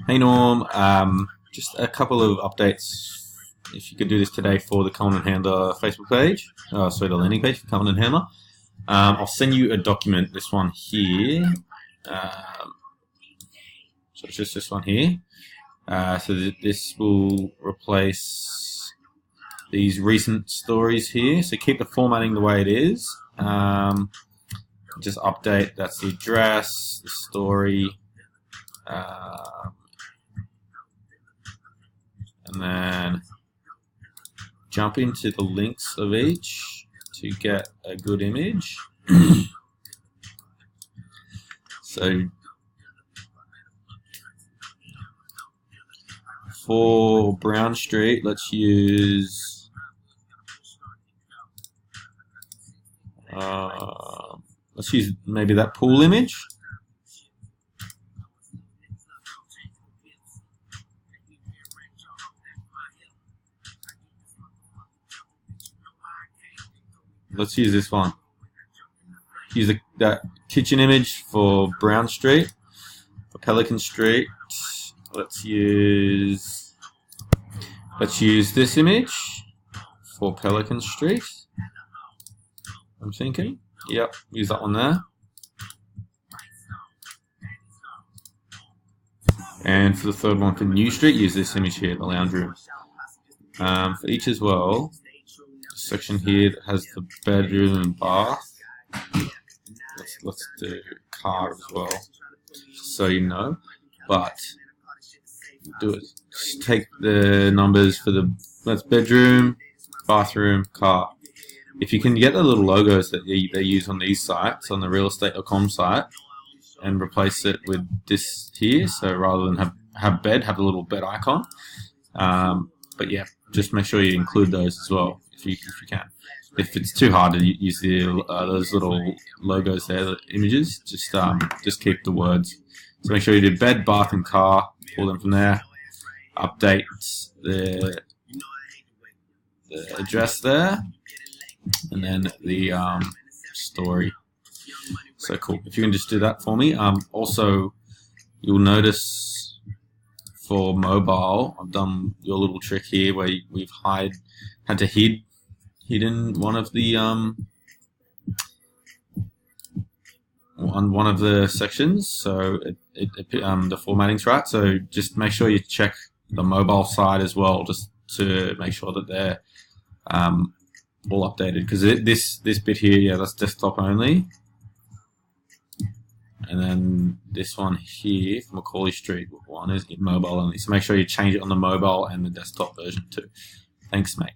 Hey Norm, just a couple of updates. If you could do this today for the Common and Handler Facebook page, sorry, the landing page for Common and Handler. I'll send you a document, this one here. So it's just this one here. This will replace these recent stories here. So keep the formatting the way it is. Just update, that's the address, the story, and then jump into the links of each to get a good image. So for Brown Street, let's use maybe that pool image. Let's use this one. Use that kitchen image for Brown Street. For Pelican Street, let's use this image for Pelican Street. I'm thinking. Yep, use that one there. And for the third one, for New Street, use this image here, the lounge room. For each as well, section here that has the bedroom and bath. Let's do car as well, so you know. But do it. Just take the numbers for that's bedroom, bathroom, car. If you can get the little logos that they use on these sites, on the realestate.com site, and replace it with this here, so rather than have bed, have a little bed icon. But yeah, just make sure you include those as well if you can. If it's too hard to use those little logos there, the images, just keep the words. So make sure you do bed, bath, and car. Pull them from there. Update the address there, and then the story. So cool. If you can just do that for me. Also, you'll notice for mobile, I've done your little trick here where we've had to hidden one of the on one of the sections, so the formatting's right. So just make sure you check the mobile side as well, just to make sure that they're all updated. Because this bit here, yeah, that's desktop only, and then this one here for Macaulay Street one is mobile only. So make sure you change it on the mobile and the desktop version too. Thanks, mate.